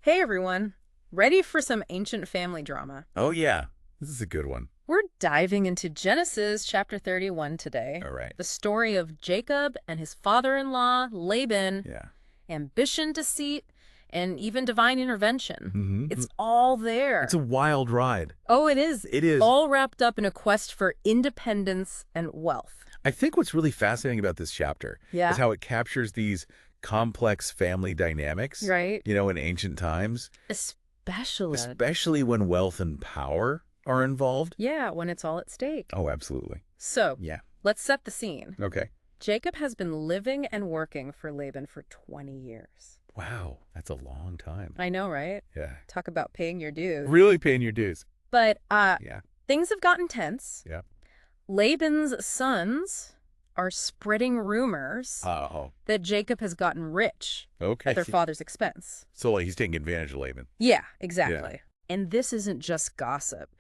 Hey everyone, ready for some ancient family drama? Oh, yeah. This is a good one. We're diving into Genesis chapter 31 today. All right. The story of Jacob and his father-in-law, Laban, Yeah. ambition, deceit, and even divine intervention. Mm-hmm. It's all there. It's a wild ride. Oh, it is. It is. All wrapped up in a quest for independence and wealth. I think what's really fascinating about this chapter Yeah. is how it captures these complex family dynamics, Right. in ancient times, Especially. when wealth and power are involved. Yeah, when it's all at stake. Oh, absolutely. So, Yeah. let's set the scene. Okay. Jacob has been living and working for Laban for 20 years. Wow. That's a long time. I know, right? Yeah. Talk about paying your dues. Really paying your dues. But Yeah. things have gotten tense. Yeah. Laban's sons are spreading rumors Oh, that Jacob has gotten rich okay. at their father's expense. So he's taking advantage of Laban. Yeah, exactly. And this isn't just gossip.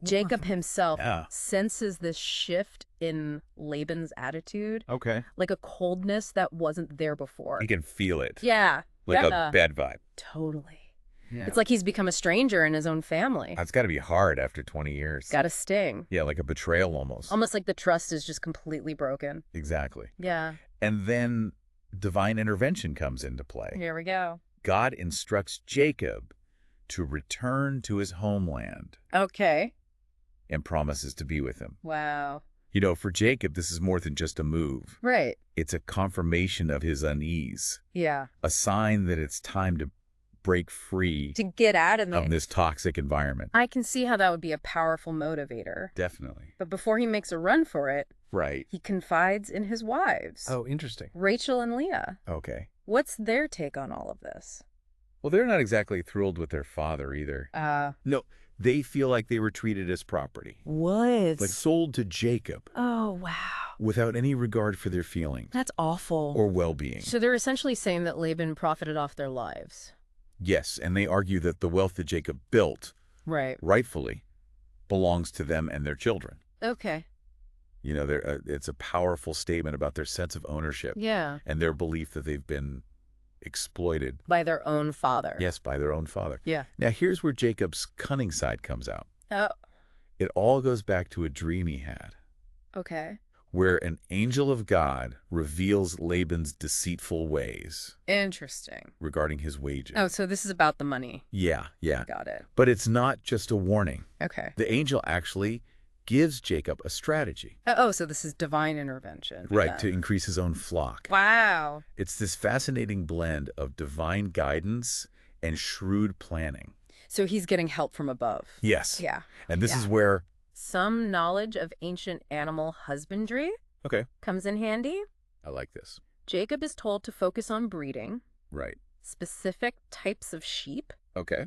Jacob himself Yeah. senses this shift in Laban's attitude, Okay. like a coldness that wasn't there before. He can feel it. Yeah. Like yeah. a bad vibe. Totally. Yeah. It's like he's become a stranger in his own family. That's got to be hard after 20 years. Got a sting. Yeah, like a betrayal almost. Almost like the trust is just completely broken. Exactly. Yeah. And then divine intervention comes into play. Here we go. God instructs Jacob to return to his homeland Okay. and promises to be with him. Wow. For Jacob, this is more than just a move. Right. It's a confirmation of his unease, Yeah. a sign that it's time to break free To get out of of this toxic environment. I can see how that would be a powerful motivator. Definitely. But before he makes a run for it, Right. he confides in his wives, Oh, interesting. Rachel and Leah. Okay. What's their take on all of this? Well, they're not exactly thrilled with their father either. No, they feel like they were treated as property, What? like sold to Jacob Oh, wow. without any regard for their feelings That's awful. or well-being. So they're essentially saying that Laban profited off their lives. Yes, and they argue that the wealth that Jacob built, Right. rightfully, belongs to them and their children. Okay. It's a powerful statement about their sense of ownership Yeah. and their belief that they've been exploited. By their own father. Yes, by their own father. Yeah. Now, here's where Jacob's cunning side comes out. Oh, It all goes back to a dream he had, okay. where an angel of God reveals Laban's deceitful ways Interesting. regarding his wages. Oh, so this is about the money. Yeah. Got it. But it's not just a warning. Okay. The angel actually gives Jacob a strategy, Oh, so this is divine intervention. right, to increase his own flock. Wow. It's this fascinating blend of divine guidance and shrewd planning. So he's getting help from above. Yes. Yeah. And this Yeah. is where, Some knowledge of ancient animal husbandry okay, comes in handy. I like this. Jacob is told to focus on breeding Right. specific types of sheep. Okay.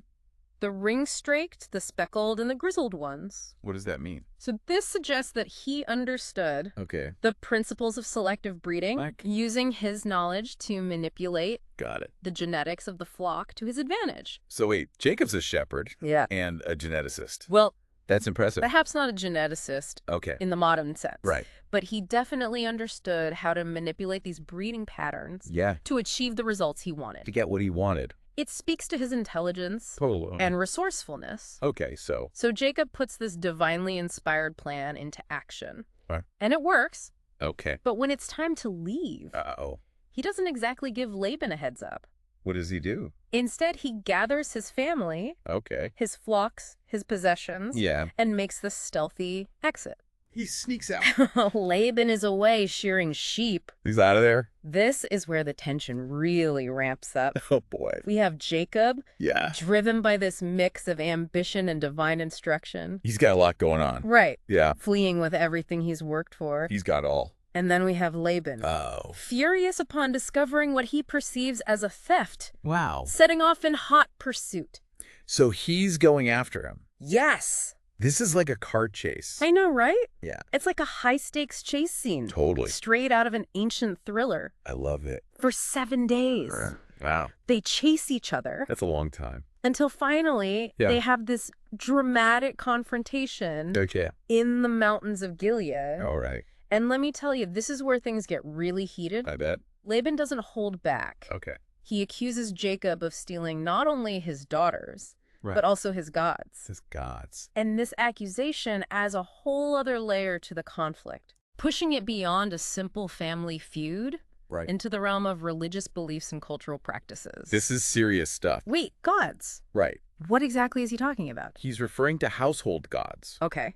The ring-straked, the speckled, and the grizzled ones. What does that mean? So this suggests that he understood Okay. the principles of selective breeding, Like- using his knowledge to manipulate Got it. the genetics of the flock to his advantage. So wait, Jacob's a shepherd Yeah. and a geneticist. Well, That's impressive. perhaps not a geneticist Okay. in the modern sense. Right. But he definitely understood how to manipulate these breeding patterns Yeah. to achieve the results he wanted. To get what he wanted. It speaks to his intelligence Totally. and resourcefulness. Okay, so. So Jacob puts this divinely inspired plan into action. Right. And it works. Okay. But when it's time to leave, Uh-oh. he doesn't exactly give Laban a heads up. What does he do? Instead, he gathers his family, Okay. his flocks, his possessions, Yeah. and makes the stealthy exit. He sneaks out. Laban is away shearing sheep. He's out of there? This is where the tension really ramps up. Oh, boy. We have Jacob, Yeah. driven by this mix of ambition and divine instruction. He's got a lot going on. Right. Yeah. Fleeing with everything he's worked for. He's got all. And then we have Laban, Oh. furious upon discovering what he perceives as a theft, Wow. setting off in hot pursuit. So he's going after him. Yes. This is like a car chase. I know, right? Yeah. It's like a high-stakes chase scene. Totally. Straight out of an ancient thriller. I love it. For 7 days. Wow. They chase each other That's a long time. until finally Yeah. they have this dramatic confrontation Okay. in the mountains of Gilead. All right. And let me tell you, this is where things get really heated. I bet. Laban doesn't hold back. Okay. He accuses Jacob of stealing not only his daughters, Right. but also his gods. His gods. And this accusation adds a whole other layer to the conflict, pushing it beyond a simple family feud Right. into the realm of religious beliefs and cultural practices. This is serious stuff. Wait, gods? Right. What exactly is he talking about? He's referring to household gods, Okay.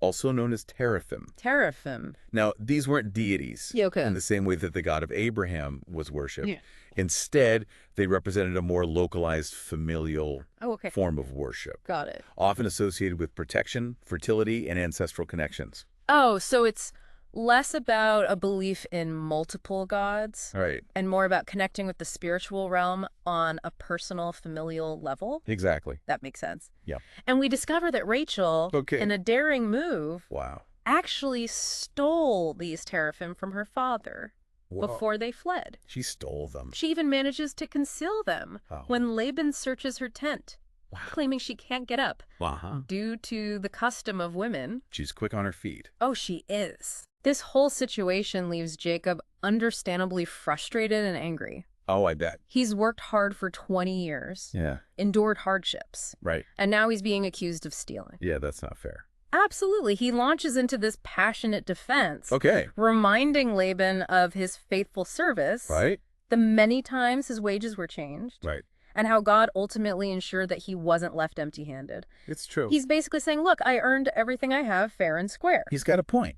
also known as teraphim. Teraphim. Now, these weren't deities Yeah, okay. in the same way that the God of Abraham was worshipped. Yeah. Instead, they represented a more localized familial Okay. form of worship, Got it. often associated with protection, fertility, and ancestral connections. Oh, so it's less about a belief in multiple gods All right. and more about connecting with the spiritual realm on a personal, familial level. Exactly. That makes sense. Yeah. And we discover that Rachel, Okay. in a daring move, Wow. actually stole these teraphim from her father Whoa. before they fled. She stole them. She even manages to conceal them Oh. when Laban searches her tent, Wow. claiming she can't get up Uh-huh. due to the custom of women. She's quick on her feet. Oh, she is. This whole situation leaves Jacob understandably frustrated and angry. Oh, I bet. He's worked hard for 20 years, Yeah. endured hardships, Right. and now he's being accused of stealing. Yeah, that's not fair. Absolutely. He launches into this passionate defense, Okay. reminding Laban of his faithful service, Right? the many times his wages were changed, Right. and how God ultimately ensured that he wasn't left empty-handed. It's true. He's basically saying, look, I earned everything I have fair and square. He's got a point.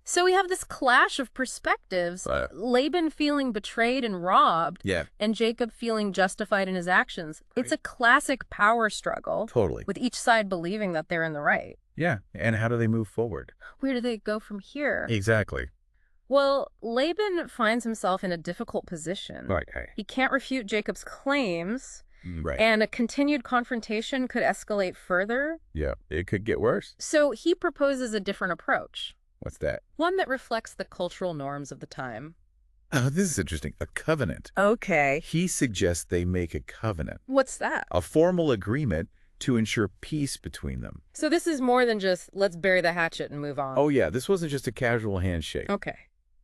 So we have this clash of perspectives, Laban feeling betrayed and robbed, Yeah. and Jacob feeling justified in his actions. It's a classic power struggle, Totally. with each side believing that they're in the right. Yeah. And how do they move forward? Where do they go from here? Exactly. Well, Laban finds himself in a difficult position. Right. Hey. He can't refute Jacob's claims, Right. and a continued confrontation could escalate further. Yeah. It could get worse. So he proposes a different approach, What's that? one that reflects the cultural norms of the time. Oh, this is interesting. A covenant. Okay. He suggests they make a covenant, What's that? a formal agreement to ensure peace between them. So this is more than just, let's bury the hatchet and move on. Oh, yeah. This wasn't just a casual handshake. Okay.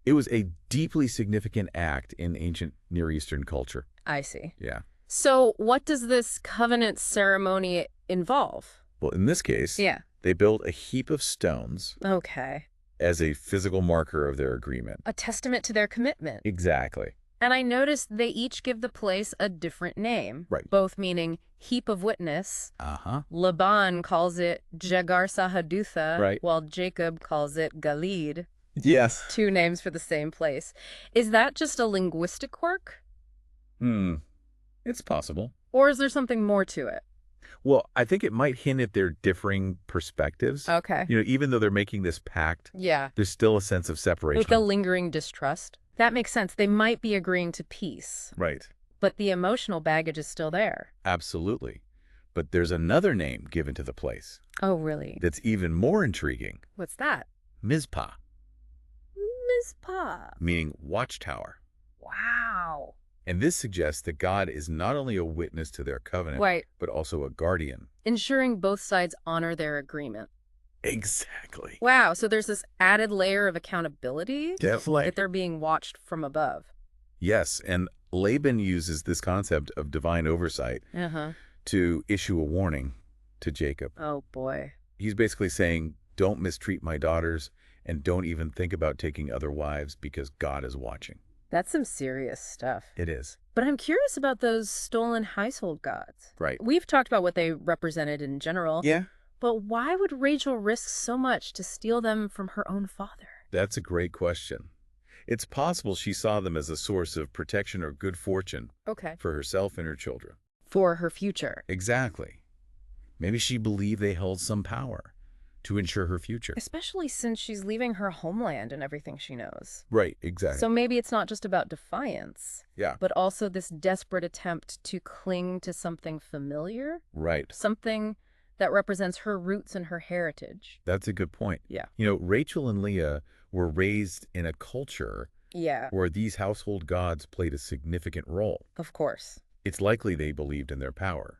It was a deeply significant act in ancient Near Eastern culture. I see. Yeah. So what does this covenant ceremony involve? Well, in this case, Yeah. they built a heap of stones Okay. as a physical marker of their agreement. A testament to their commitment. Exactly. And I noticed they each give the place a different name. Right. Both meaning heap of witness. Uh-huh. Laban calls it Jagar Sahadutha, Right. while Jacob calls it Galid. Yes. Two names for the same place. Is that just a linguistic quirk? It's possible. Or is there something more to it? Well, I think it might hint at their differing perspectives. Okay. You know, even though they're making this pact, Yeah. there's still a sense of separation. With a lingering distrust. That makes sense. They might be agreeing to peace, Right. but the emotional baggage is still there. Absolutely. But there's another name given to the place Oh, really? that's even more intriguing. What's that? Mizpah, Mizpah. meaning watchtower. Wow. And this suggests that God is not only a witness to their covenant, Right. but also a guardian. Ensuring both sides honor their agreement. Exactly. Wow. So there's this added layer of accountability Definitely. that they're being watched from above. Yes, and Laban uses this concept of divine oversight Uh-huh. to issue a warning to Jacob. Oh, boy. He's basically saying, don't mistreat my daughters and don't even think about taking other wives because God is watching. That's some serious stuff. It is. But I'm curious about those stolen household gods. Right. We've talked about what they represented in general. Yeah. But why would Rachel risk so much to steal them from her own father? That's a great question. It's possible she saw them as a source of protection or good fortune Okay. for herself and her children. For her future. Exactly. Maybe she believed they held some power to ensure her future. Especially since she's leaving her homeland and everything she knows. Right, exactly. So maybe it's not just about defiance, Yeah. but also this desperate attempt to cling to something familiar, Right. something that represents her roots and her heritage. That's a good point. Yeah. You know, Rachel and Leah were raised in a culture Yeah, where these household gods played a significant role. of course. It's likely they believed in their power.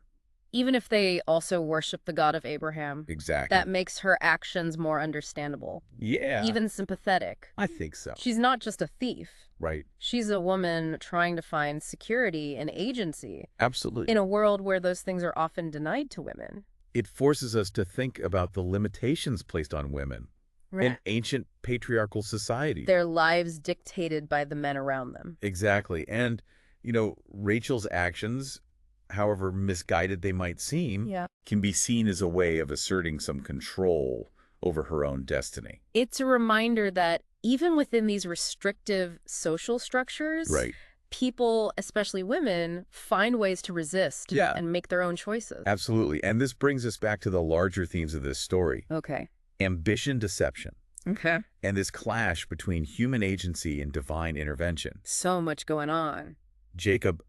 Even if they also worship the God of Abraham, Exactly. that makes her actions more understandable, Yeah, even sympathetic. I think so. She's not just a thief. Right. She's a woman trying to find security and agency Absolutely. in a world where those things are often denied to women. It forces us to think about the limitations placed on women in ancient patriarchal societies. Their lives dictated by the men around them. Exactly. And, Rachel's actions, however misguided they might seem, Yeah. can be seen as a way of asserting some control over her own destiny. It's a reminder that even within these restrictive social structures, Right. people, especially women, find ways to resist Yeah. and make their own choices. Absolutely. And this brings us back to the larger themes of this story. Okay. Ambition, deception, Okay. and this clash between human agency and divine intervention. So much going on. Jacob,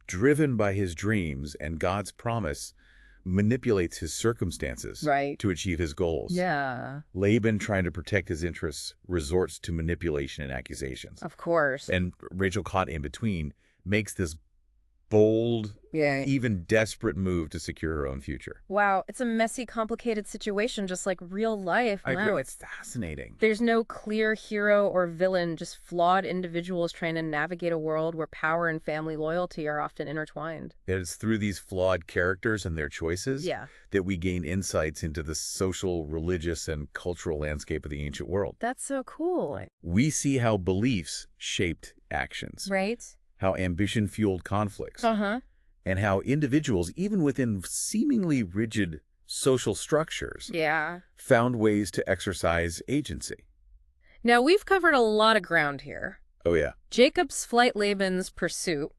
driven by his dreams and God's promise, manipulates his circumstances to achieve his goals. Yeah. Laban, trying to protect his interests, resorts to manipulation and accusations. Of course. And Rachel, caught in between, makes this bold, even desperate move to secure her own future. Wow. It's a messy, complicated situation, just like real life. I Wow. know, it's fascinating. There's no clear hero or villain, just flawed individuals trying to navigate a world where power and family loyalty are often intertwined. It's through these flawed characters and their choices that we gain insights into the social, religious, and cultural landscape of the ancient world. That's so cool. We see how beliefs shaped actions, Right? how ambition fueled conflicts, Uh-huh. and how individuals, even within seemingly rigid social structures, found ways to exercise agency. Now, we've covered a lot of ground here. Oh, yeah. Jacob's flight, Laban's pursuit,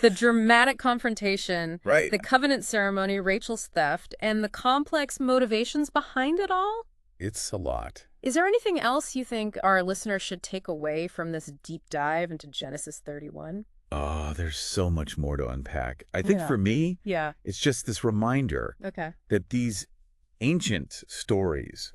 the dramatic confrontation, Right. the covenant ceremony, Rachel's theft, and the complex motivations behind it all. It's a lot. Is there anything else you think our listeners should take away from this deep dive into Genesis 31? Oh, there's so much more to unpack. I think for me, it's just this reminder that these ancient stories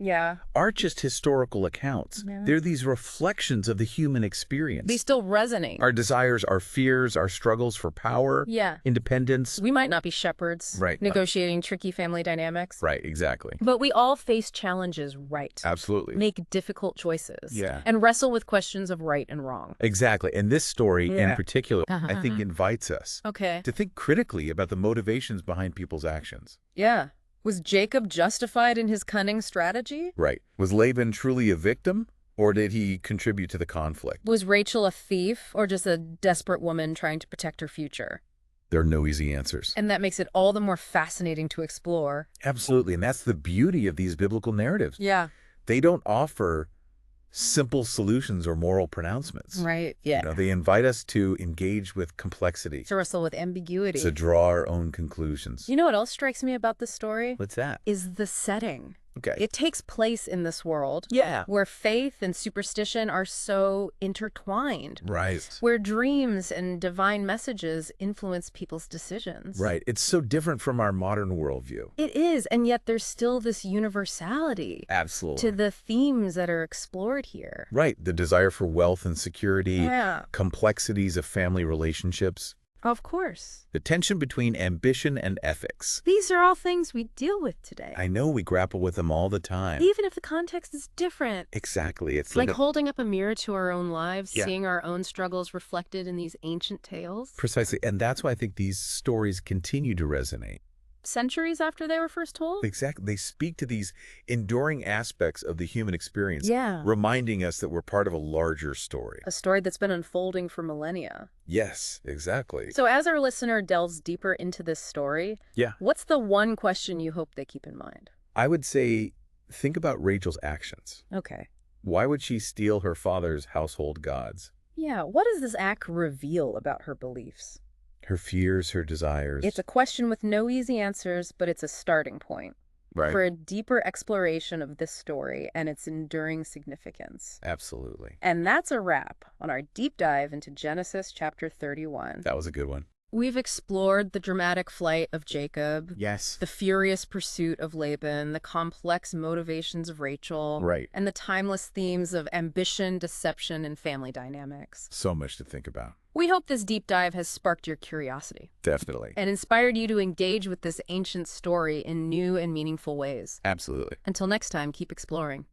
aren't just historical accounts. They're these reflections of the human experience. They still resonate. Our desires, our fears, our struggles for power, independence. We might not be shepherds negotiating tricky family dynamics. Right, exactly. But we all face challenges, Absolutely. make difficult choices, and wrestle with questions of right and wrong. Exactly. And this story in particular, I think, invites us to think critically about the motivations behind people's actions. Yeah. Was Jacob justified in his cunning strategy? Right. Was Laban truly a victim, or did he contribute to the conflict? Was Rachel a thief, or just a desperate woman trying to protect her future? There are no easy answers. And that makes it all the more fascinating to explore. Absolutely. And that's the beauty of these biblical narratives. Yeah. They don't offer simple solutions or moral pronouncements. Right. Yeah. They invite us to engage with complexity, To wrestle with ambiguity. to draw our own conclusions. You know what else strikes me about this story? What's that? Is the setting. Okay. It takes place in this world Yeah. where faith and superstition are so intertwined. Right. Where dreams and divine messages influence people's decisions. Right. It's so different from our modern worldview. It is, and yet there's still this universality Absolutely. to the themes that are explored here. Right. The desire for wealth and security, Yeah. complexities of family relationships, Of course. the tension between ambition and ethics. These are all things we deal with today. I know we grapple with them all the time. Even if the context is different. Exactly. It's Like holding up a mirror to our own lives, Yeah. seeing our own struggles reflected in these ancient tales. Precisely. And that's why I think these stories continue to resonate. Centuries after they were first told? Exactly. They speak to these enduring aspects of the human experience, Yeah. reminding us that we're part of a larger story. A story that's been unfolding for millennia. Yes, exactly. So as our listener delves deeper into this story, what's the one question you hope they keep in mind? I would say, think about Rachel's actions. Okay. Why would she steal her father's household gods? Yeah, what does this act reveal about her beliefs? Her fears, her desires. It's a question with no easy answers, but it's a starting point for a deeper exploration of this story and its enduring significance. Absolutely. And that's a wrap on our deep dive into Genesis chapter 31. That was a good one. We've explored the dramatic flight of Jacob. Yes. The furious pursuit of Laban, the complex motivations of Rachel. Right. And the timeless themes of ambition, deception, and family dynamics. So much to think about. We hope this deep dive has sparked your curiosity. Definitely. And inspired you to engage with this ancient story in new and meaningful ways. Absolutely. Until next time, keep exploring.